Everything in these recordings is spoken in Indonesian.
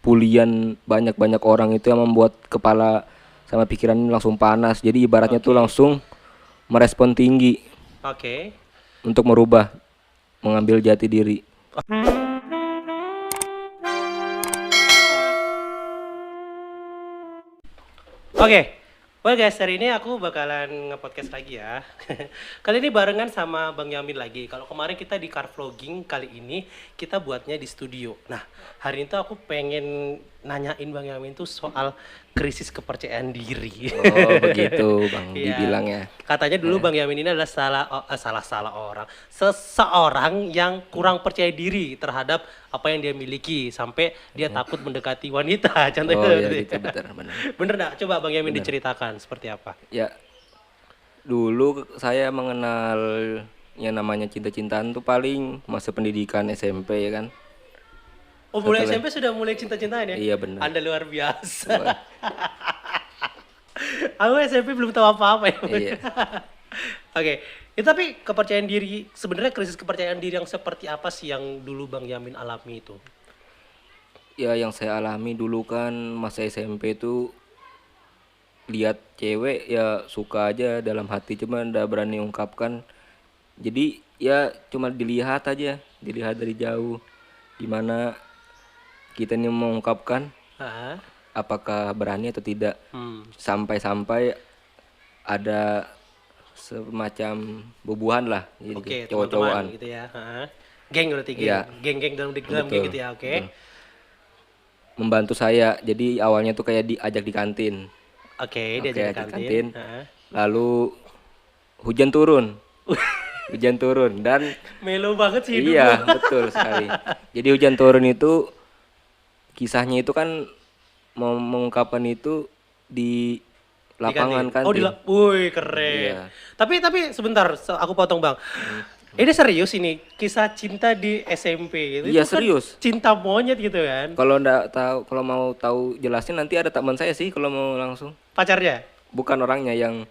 bulian banyak-banyak orang itu yang membuat kepala sama pikiran ini langsung panas. Jadi ibaratnya tuh langsung merespon tinggi Oke. untuk merubah, mengambil jati diri. Oke. Well guys, hari ini aku bakalan nge-podcast lagi ya. Kali ini barengan sama Bang Yamin lagi. Kalau kemarin kita di car vlogging, kali ini kita buatnya di studio. Nah, hari ini tuh aku pengen nanyain Bang Yamin tuh soal krisis kepercayaan diri. Oh begitu Bang Iya. dibilang ya. Katanya dulu Bang Yamin ini adalah salah orang, seseorang yang kurang percaya diri terhadap apa yang dia miliki sampai dia takut mendekati wanita. Contohnya Oh ya seperti gitu benar. Bener nggak? Coba Bang Yamin diceritakan seperti apa? Ya dulu saya mengenal yang namanya cinta-cintaan tuh paling masa pendidikan SMP ya kan. Oh, mulai Setelah SMP sudah mulai cinta-cintaan ya? Iya benar. Anda luar biasa. Wah, Aku SMP belum tahu apa-apa ya. iya. Oke, tapi kepercayaan diri, sebenarnya krisis kepercayaan diri yang seperti apa sih yang dulu Bang Yamin alami itu? Ya yang saya alami dulu kan masa SMP tuh lihat cewek ya suka aja dalam hati cuma ndak berani ungkapkan. Jadi ya cuma dilihat aja, dilihat dari jauh. Gimana kita ini mengungkapkan Hah? apakah berani atau tidak. Hmm. Sampai-sampai ada semacam bubuhan lah, jadi Oke, cowok-cowokan. teman-teman gitu ya. Hah? Geng berarti geng. Iya, Geng-geng dalam geng betul. gitu ya, oke. Membantu saya. Jadi awalnya tuh kayak diajak di kantin. Oke, Oke, diajak di di kantin. kantin. Hah? Lalu hujan turun. Hujan turun dan Melo banget sih hidup iya, lu. betul sekali. Jadi hujan turun itu kisahnya itu kan mau mengungkapkan itu di Di lapangan kantin. Oh, kantin. wih, keren. Iya. Tapi sebentar, aku potong Bang. Ini serius ini kisah cinta di SMP gitu. Iya, Itu kan serius. cinta monyet gitu kan. Kalau ndak tahu, kalau mau tahu jelasin nanti ada teman saya sih kalau mau langsung. Pacarnya Bukan orangnya yang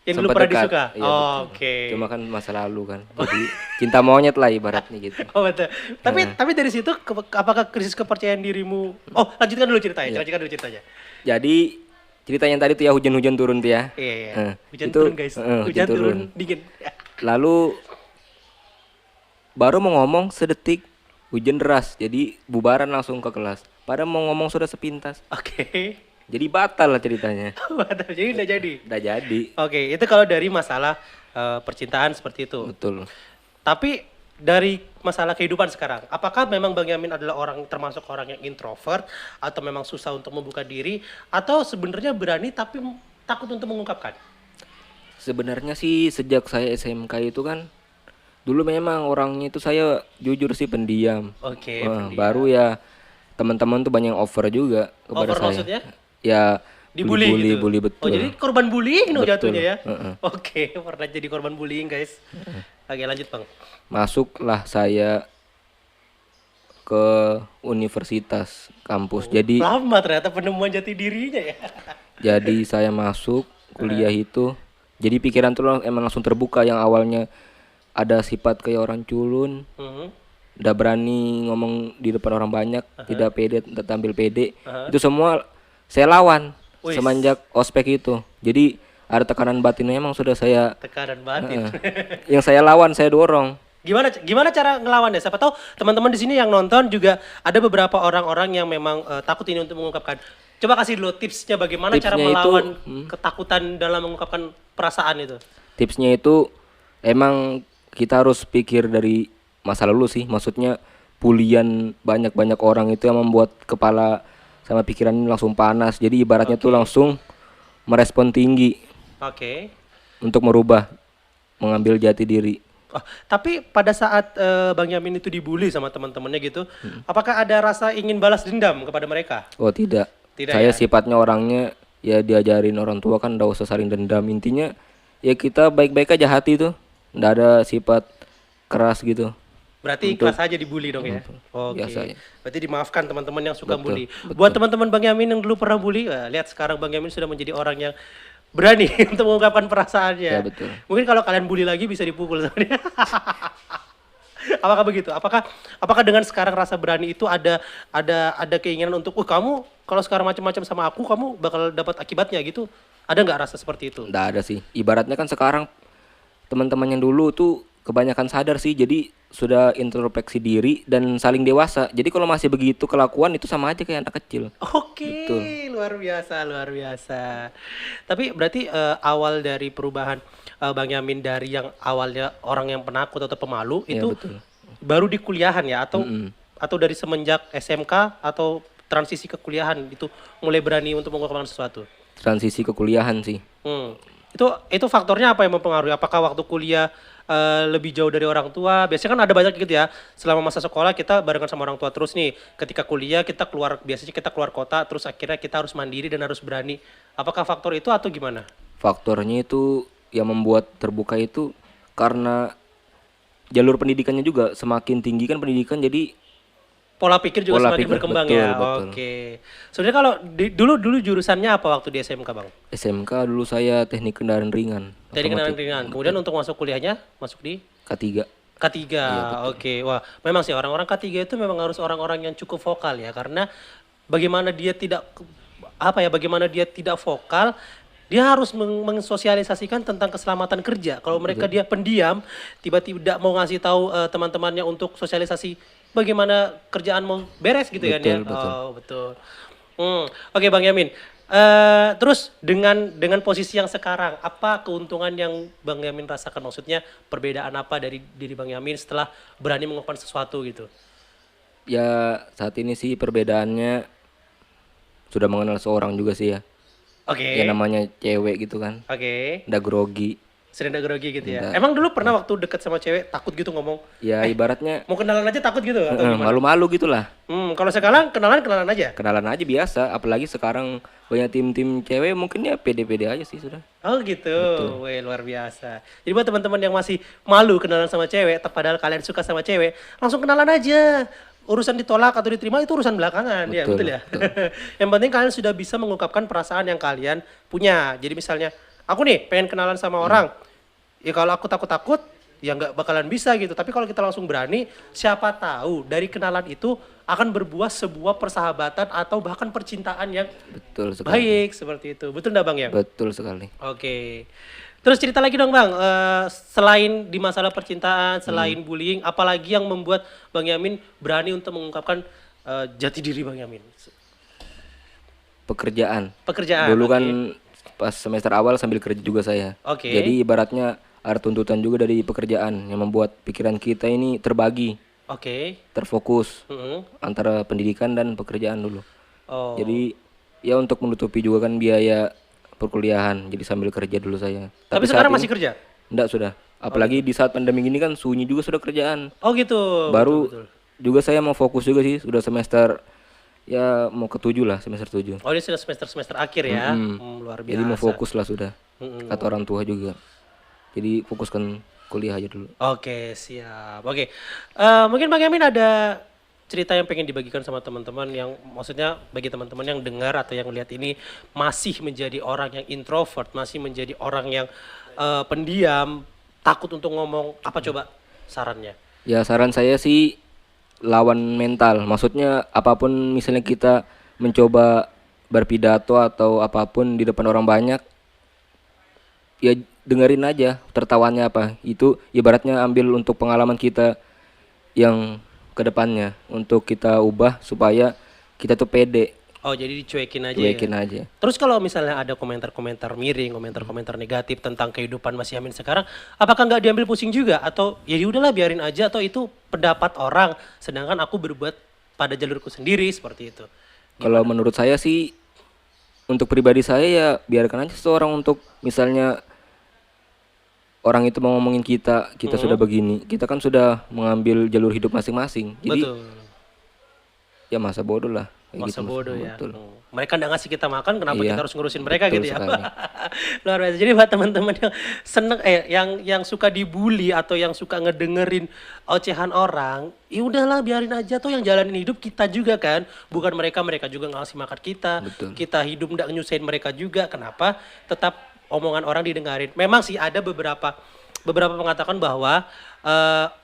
yang dulu sempat pernah dekat. disuka. Iya, Oh, betul. oke. Cuma kan masa lalu kan. Jadi cinta monyet lah ibaratnya gitu. Oh, betul. Tapi dari situ apakah krisis kepercayaan dirimu? Oh, lanjutkan dulu ceritanya. Iya. Lanjutkan dulu ceritanya. Jadi ceritanya yang tadi tuh ya hujan-hujan turun tuh ya. Iya, iya. Eh, Hujan itu, turun, guys. hujan Hujan turun turun. dingin. Lalu baru mau ngomong sedetik hujan deras. Jadi bubaran langsung ke kelas. Padahal mau ngomong sudah sepintas. Oke. Jadi batal lah ceritanya. Waduh, jadi udah jadi. Udah jadi. Oke, itu kalau dari masalah percintaan seperti itu. Betul. Tapi dari masalah kehidupan sekarang, apakah memang Bang Yamin adalah orang termasuk orang yang introvert atau memang susah untuk membuka diri atau sebenarnya berani tapi takut untuk mengungkapkan? Sebenarnya sih sejak saya SMK itu kan dulu memang orangnya itu saya jujur sih pendiam. Oke, Wah, pendiam. baru ya teman-teman tuh banyak yang over juga kepada Over saya. maksudnya? Ya Dibully gitu. bully betul. Oh, jadi korban bullying no Betul. jatuhnya ya? Heeh. Oke, pernah jadi korban bullying, guys. Oke, lanjut, Bang. Masuklah saya ke universitas kampus. Lama ternyata penemuan jati dirinya ya. Jadi saya masuk kuliah itu. Jadi pikiran tuh emang langsung terbuka yang awalnya ada sifat kayak orang culun, Mhm. udah berani ngomong di depan orang banyak, tidak pede, tidak tampil pede. Itu semua saya lawan Wis. semenjak ospek itu. Jadi ada tekanan batinnya emang sudah saya Tekanan batin. yang saya lawan, saya dorong. Gimana cara ngelawannya? Siapa tahu teman-teman di sini yang nonton juga ada beberapa orang-orang yang memang takut ini untuk mengungkapkan. Coba kasih dulu tipsnya bagaimana cara Tipsnya itu, melawan ketakutan dalam mengungkapkan perasaan itu. Tipsnya itu emang kita harus pikir dari masa lalu sih. Maksudnya bulian banyak-banyak orang itu yang membuat kepala sama pikiran ini langsung panas. Jadi ibaratnya tuh langsung merespon tinggi Oke. untuk merubah, mengambil jati diri. Oh, tapi pada saat Bang Yamin itu dibully sama teman-temannya gitu, apakah ada rasa ingin balas dendam kepada mereka? Oh tidak, Tidak saya ya? sifatnya orangnya ya diajarin orang tua kan nggak usah saling dendam. Intinya ya kita baik-baik aja hati tuh, nggak ada sifat keras gitu. Berarti ikhlas aja dibully dong ya? Oke. Biasa ya. Berarti dimaafkan teman-teman yang suka Betul, bully. betul. Buat teman-teman Bang Yamin yang dulu pernah bully, lihat sekarang Bang Yamin sudah menjadi orang yang berani untuk mengungkapkan perasaannya. Ya, betul. Mungkin kalau kalian bully lagi bisa dipukul sama dia. Apakah begitu? Apakah dengan sekarang rasa berani itu ada keinginan untuk, kamu kalau sekarang macam-macam sama aku, kamu bakal dapat akibatnya gitu? Ada nggak rasa seperti itu? Nggak ada sih. Ibaratnya kan sekarang teman-teman yang dulu tuh kebanyakan sadar sih, jadi sudah introspeksi diri dan saling dewasa. Jadi kalau masih begitu kelakuan itu sama aja kayak anak kecil. Oke, Betul. luar biasa, luar biasa. Tapi berarti awal dari perubahan Bang Yamin dari yang awalnya orang yang penakut atau pemalu Iya itu betul. baru di kuliahan ya, Mm-mm. atau dari semenjak SMK atau transisi ke kuliahan itu mulai berani untuk mengungkapkan sesuatu? Transisi ke kuliahan sih. Hmm. Itu faktornya apa yang mempengaruhi? Apakah waktu kuliah lebih jauh dari orang tua? Biasanya kan ada banyak gitu ya. Selama masa sekolah kita barengan sama orang tua terus nih. Ketika kuliah kita keluar, biasanya kita keluar kota, terus akhirnya kita harus mandiri dan harus berani. Apakah faktor itu atau gimana? Faktornya itu yang membuat terbuka itu karena jalur pendidikannya juga semakin tinggi kan pendidikan, jadi Pola pikir juga pola semakin pikir berkembang betul ya. betul. Oke. Sebenarnya kalau dulu jurusannya apa waktu di SMK, Bang? SMK dulu saya teknik kendaraan ringan Jadi kendaraan otomotif. ringan. Kemudian untuk masuk kuliahnya masuk di K3. K3, Iya betul. oke. Wah, memang sih orang-orang K3 itu memang harus orang-orang yang cukup vokal ya, karena bagaimana dia tidak bagaimana dia tidak vokal, dia harus mensosialisasikan tentang keselamatan kerja. Kalau mereka dia pendiam, tiba-tiba tidak mau ngasih tahu teman-temannya untuk sosialisasi bagaimana kerjaan mau beres gitu kan ya. Betul betul. Oh, betul. Oke Bang Yamin. Terus dengan posisi yang sekarang, apa keuntungan yang Bang Yamin rasakan? Maksudnya perbedaan apa dari diri Bang Yamin setelah berani mengungkapkan sesuatu gitu? Ya saat ini sih perbedaannya sudah mengenal seorang juga sih ya. Ya Oke, namanya cewek gitu kan. oke. Nggak grogi. Sering ada grogi gitu ya. Nggak. Emang dulu pernah waktu deket sama cewek takut gitu ngomong, Ya ibaratnya mau kenalan aja takut gitu atau gimana? malu-malu gitulah. Kalau sekarang kenalan aja. Kenalan aja biasa. Apalagi sekarang banyak tim-tim cewek mungkin ya pede-pede aja sih sudah. Oh gitu, weh luar biasa. Jadi buat teman-teman yang masih malu kenalan sama cewek, padahal kalian suka sama cewek, langsung kenalan aja. Urusan ditolak atau diterima itu urusan belakangan, ya Betul betul ya. betul. Yang penting kalian sudah bisa mengungkapkan perasaan yang kalian punya. Jadi misalnya, aku nih pengen kenalan sama orang, ya kalau aku takut-takut, ya nggak bakalan bisa gitu. Tapi kalau kita langsung berani, siapa tahu dari kenalan itu akan berbuah sebuah persahabatan atau bahkan percintaan yang Betul sekali. baik seperti itu. Betul nggak Bang ya? Betul sekali. Oke. Terus cerita lagi dong Bang, selain di masalah percintaan, selain bullying, apalagi yang membuat Bang Yamin berani untuk mengungkapkan jati diri Bang Yamin? Pekerjaan. Pekerjaan. Dulu kan Oke. pas semester awal sambil kerja juga saya. Oke. Jadi ibaratnya ada tuntutan juga dari pekerjaan yang membuat pikiran kita ini terbagi, Oke. terfokus Mm-mm. antara pendidikan dan pekerjaan dulu. Oh. Jadi ya untuk menutupi juga kan biaya perkuliahan. Jadi sambil kerja dulu saya. Tapi Tapi saat sekarang masih ini kerja? enggak sudah. Apalagi di saat pandemi gini kan sunyi juga sudah kerjaan. Oh gitu. Baru Betul, betul. juga saya mau fokus juga sih, sudah semester ya mau ke-7 lah, semester 7. Oh ini sudah semester akhir ya? Luar biasa. Jadi mau fokus lah sudah. Mm-mm. Kata orang tua juga. Jadi fokuskan kuliah aja dulu. Oke, siap. Oke. Mungkin Bang Yamin ada cerita yang pengen dibagikan sama teman-teman yang maksudnya bagi teman-teman yang dengar atau yang lihat ini masih menjadi orang yang introvert, masih menjadi orang yang pendiam, takut untuk ngomong, apa coba sarannya? Ya saran saya sih lawan mental. Maksudnya apapun misalnya kita mencoba berpidato atau apapun di depan orang banyak, ya dengerin aja tertawanya apa. Itu ibaratnya ambil untuk pengalaman kita yang kedepannya untuk kita ubah supaya kita tuh pede, Oh, jadi dicuekin aja ya. cuekin aja. Terus kalau misalnya ada komentar-komentar miring, komentar-komentar negatif tentang kehidupan Mas Yamin sekarang, apakah nggak diambil pusing juga atau ya udahlah biarin aja atau itu pendapat orang, sedangkan aku berbuat pada jalurku sendiri seperti itu. Kalau menurut saya sih untuk pribadi saya ya biarkan aja seseorang untuk misalnya orang itu mau ngomongin kita, kita sudah begini, kita kan sudah mengambil jalur hidup masing-masing. Jadi Betul. ya masa bodoh lah kayak Masa gitu, bodoh ya. betul. Mereka nggak ngasih kita makan, kenapa Iya, kita harus ngurusin mereka betul gitu ya? sekali. Luar biasa. Jadi buat teman-teman yang seneng, yang suka dibully atau yang suka ngedengerin ocehan orang, ya udahlah biarin aja tuh yang jalanin hidup kita juga kan, bukan mereka, mereka juga nggak ngasih makan kita, Betul. kita hidup nggak nyusahin mereka juga. Kenapa? Tetap omongan orang didengarin. Memang sih ada beberapa beberapa mengatakan bahwa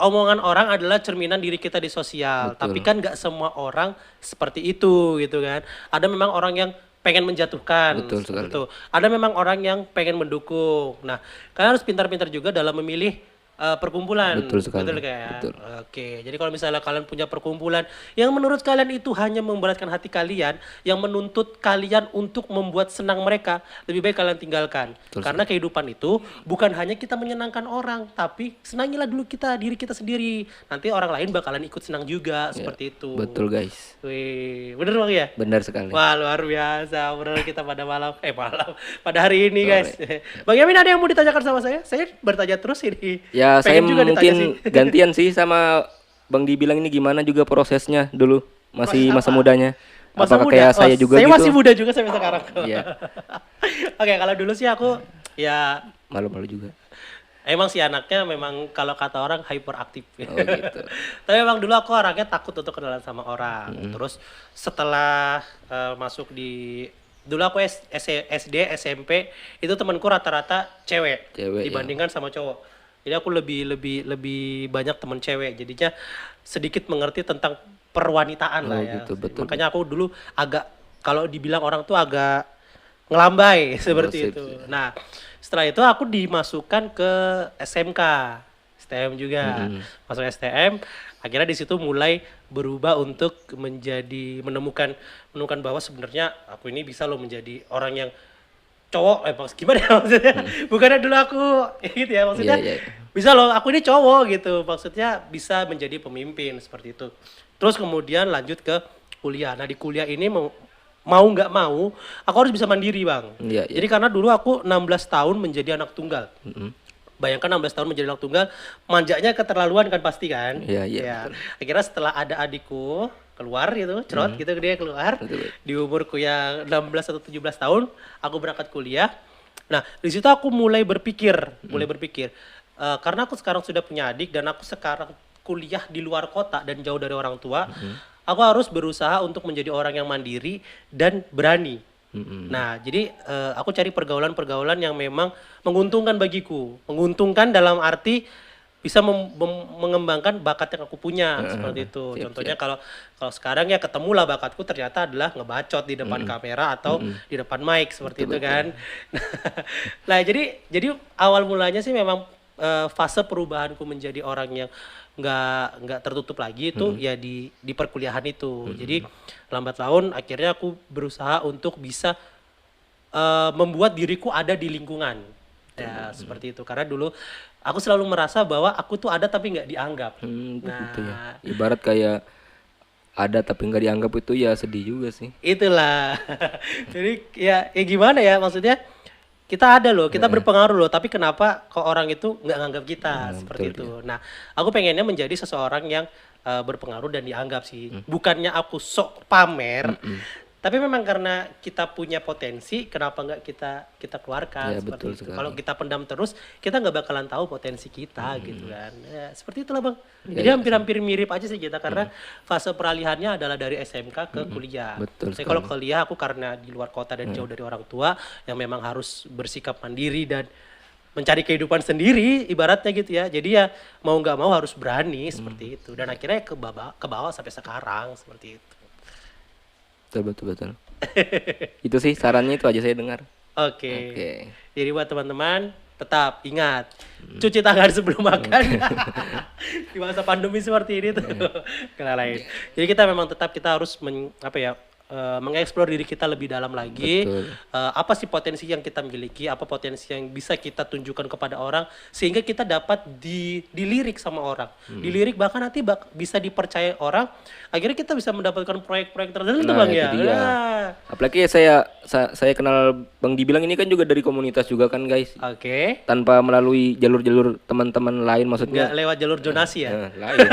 omongan orang adalah cerminan diri kita di sosial. Tapi Betul. kan nggak semua orang seperti itu gitu kan. Ada memang orang yang pengen menjatuhkan Betul seperti sekali. itu. Ada memang orang yang pengen mendukung. Nah, kalian harus pintar-pintar juga dalam memilih perkumpulan, Betul sekali. betul kayak. Betul. Oke, jadi kalau misalnya kalian punya perkumpulan yang menurut kalian itu hanya memberatkan hati kalian, yang menuntut kalian untuk membuat senang mereka, lebih baik kalian tinggalkan. Betul Karena kehidupan itu bukan hanya kita menyenangkan orang, tapi senangilah dulu kita diri kita sendiri. Nanti orang lain bakalan ikut senang juga, Ya, seperti itu. betul guys. Wih, bener bang ya? Benar sekali. Wah luar biasa, bener kita pada pada hari ini guys. Bang Yamin ada yang mau ditanyakan sama saya? Saya bertanya terus ini. Ya, saya Pengen juga ditanya mungkin sih. gantian sih sama Bang dibilang ini gimana juga prosesnya dulu. Masih Proses masa apa? mudanya. Masa Apakah muda? kayak saya juga saya gitu? masih muda juga sampai sekarang. Iya, Oke, kalau dulu sih aku ya malu-malu juga. emang sih anaknya memang kalau kata orang hyperaktif. Oh gitu. Tapi memang dulu aku orangnya takut untuk kenalan sama orang. Terus setelah masuk di dulu aku SD, SMP itu temanku rata-rata cewek, Cewek, ya. dibandingkan sama cowok. Jadi aku lebih banyak teman cewek. Jadinya sedikit mengerti tentang perwanitaan lah Oh ya. gitu, betul. Makanya aku dulu agak kalau dibilang orang tuh agak ngelambai seperti sip, itu. Nah, setelah itu aku dimasukkan ke SMK, STM juga. Masuk STM, akhirnya di situ mulai berubah untuk menemukan bahwa sebenarnya aku ini bisa loh menjadi orang yang cowok, gimana ya maksudnya? Bukannya dulu aku gitu ya maksudnya. Iya, iya. Bisa loh, aku ini cowok gitu. Maksudnya bisa menjadi pemimpin seperti itu. Terus kemudian lanjut ke kuliah. Nah, di kuliah ini mau nggak mau, aku harus bisa mandiri, Bang. Iya, iya. Jadi karena dulu aku 16 tahun menjadi anak tunggal. Mm-mm. Bayangkan 16 tahun menjadi anak tunggal, manjanya keterlaluan kan pasti kan? Iya, iya, Ya. Akhirnya setelah ada adikku keluar gitu, cerot gitu dia keluar. Betul. Di umurku yang 16 atau 17 tahun, aku berangkat kuliah. Nah, di situ aku mulai berpikir. Karena aku sekarang sudah punya adik dan aku sekarang kuliah di luar kota dan jauh dari orang tua, aku harus berusaha untuk menjadi orang yang mandiri dan berani. Mm-mm. Nah, jadi aku cari pergaulan-pergaulan yang memang menguntungkan bagiku. Menguntungkan dalam arti bisa mengembangkan bakat yang aku punya seperti itu. Contohnya kalau sekarang ya ketemulah bakatku ternyata adalah ngebacot di depan kamera atau di depan mic seperti itu kan. Nah, jadi awal mulanya sih memang fase perubahanku menjadi orang yang nggak tertutup lagi itu ya di perkuliahan itu. Jadi lambat laun akhirnya aku berusaha untuk bisa membuat diriku ada di lingkungan. Ya, seperti itu. Karena dulu aku selalu merasa bahwa aku tuh ada tapi nggak dianggap. Gitu ya. Ibarat kayak ada tapi nggak dianggap itu ya sedih juga sih. Itulah. Jadi ya gimana ya maksudnya kita ada loh, kita berpengaruh loh, tapi kenapa kok orang itu nggak nganggap kita seperti itu. Nah, aku pengennya menjadi seseorang yang berpengaruh dan dianggap sih. Bukannya aku sok pamer, tapi memang karena kita punya potensi, kenapa nggak kita keluarkan Ya, seperti betul itu. sekali. Kalau kita pendam terus, kita nggak bakalan tahu potensi kita gitu kan. Ya, seperti itulah bang. Ya, Jadi hampir-hampir mirip aja sih kita karena fase peralihannya adalah dari SMK ke kuliah. Betul Tapi kalau kuliah aku karena di luar kota dan jauh dari orang tua yang memang harus bersikap mandiri dan mencari kehidupan sendiri ibaratnya gitu ya. Jadi ya mau nggak mau harus berani seperti itu. Dan akhirnya ke bawah sampai sekarang seperti itu. Betul. Itu sih sarannya itu aja saya dengar. Oke. Oke. Jadi buat teman-teman tetap ingat cuci tangan sebelum makan di masa pandemi seperti ini tuh kena lain. Jadi kita memang tetap kita harus mengeksplor diri kita lebih dalam lagi. Betul. Apa sih potensi yang kita miliki, apa potensi yang bisa kita tunjukkan kepada orang sehingga kita dapat dilirik sama orang. Dilirik bahkan nanti bisa dipercaya orang. Akhirnya kita bisa mendapatkan proyek-proyek tertentu Bang itu ya. dia. Nah. Apalagi ya saya kenal Bang dibilang ini kan juga dari komunitas juga kan guys. Oke. Tanpa melalui jalur-jalur teman-teman lain Nggak maksudnya. lewat jalur zonasi ya. Lain.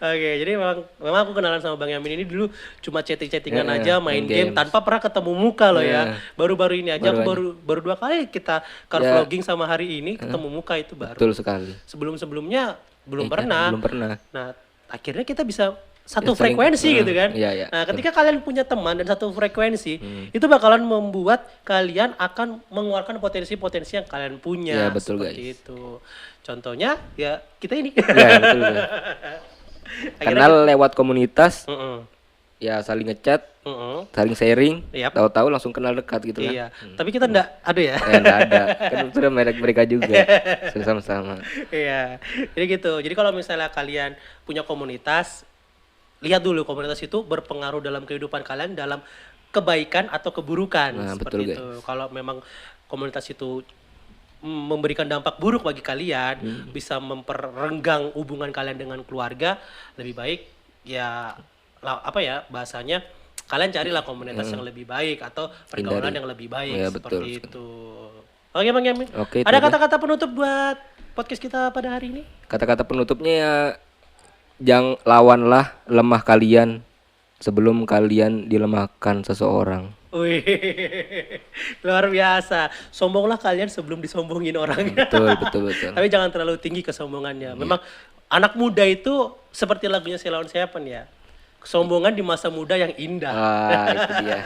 Oke, jadi memang aku kenalan sama Bang Yamin ini dulu cuma chatting-chattingan aja, main main game games. tanpa pernah ketemu muka loh ya. Baru-baru ini aja aku baru 2 kali kita car Ya. vlogging sama hari ini ketemu muka itu baru. Betul sekali. Sebelum-sebelumnya belum Iya, pernah. belum pernah. Nah, akhirnya kita bisa satu Ya saling frekuensi gitu kan. iya iya. Nah, Betul. ketika kalian punya teman dan satu frekuensi, itu bakalan membuat kalian akan mengeluarkan potensi-potensi yang kalian Iya punya betul seperti guys. itu. Contohnya ya kita ini. Iya betul. Betul. Akhirnya Kenal lewat komunitas, Mm-mm. ya saling ngechat, Mm-mm. saling sharing, Yap. tahu-tahu langsung kenal dekat gitu kan. Iya, tapi kita enggak ada ya. Enggak ada. Kan itu udah merek mereka juga. Sama-sama. Iya, jadi gitu. Jadi kalau misalnya kalian punya komunitas, lihat dulu komunitas itu berpengaruh dalam kehidupan kalian dalam kebaikan atau keburukan Nah, seperti betul, itu. Kalau memang komunitas itu memberikan dampak buruk bagi kalian, bisa memperenggang hubungan kalian dengan keluarga, lebih baik ya apa ya bahasanya kalian carilah komunitas yang lebih baik atau pergaulan Hindari. yang lebih baik Ya, betul seperti sekali. itu. Oke Bang Yamin. Oke, itu Ada aja. kata-kata penutup buat podcast kita pada hari ini? Kata-kata penutupnya ya, jangan lawanlah lemah kalian sebelum kalian dilemahkan seseorang. Wih, luar biasa. Sombonglah kalian sebelum disombongin orang. Betul, betul, betul. Tapi jangan terlalu tinggi kesombongannya. Memang anak muda itu seperti lagunya Sheila on Seven ya. Kesombongan di masa muda yang indah. Wah, itu dia.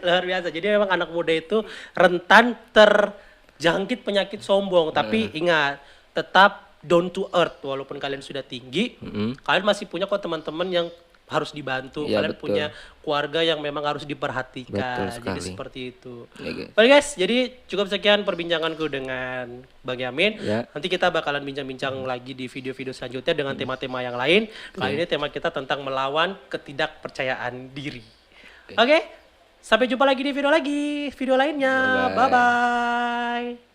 Luar biasa. Jadi memang anak muda itu rentan terjangkit penyakit sombong. Tapi ingat, tetap down to earth. Walaupun kalian sudah tinggi, kalian masih punya kok teman-teman yang harus dibantu. Iya, Kalian betul. punya keluarga yang memang harus Betul diperhatikan. Jadi sekali. seperti itu. Ya, guys. Baik guys, jadi cukup sekian perbincanganku dengan Bang Yamin. Ya. Nanti kita bakalan bincang-bincang lagi di video-video selanjutnya dengan tema-tema yang lain. Kali ini tema kita tentang melawan ketidakpercayaan diri. Oke, sampai jumpa lagi di video lainnya. Bye-bye. Bye-bye.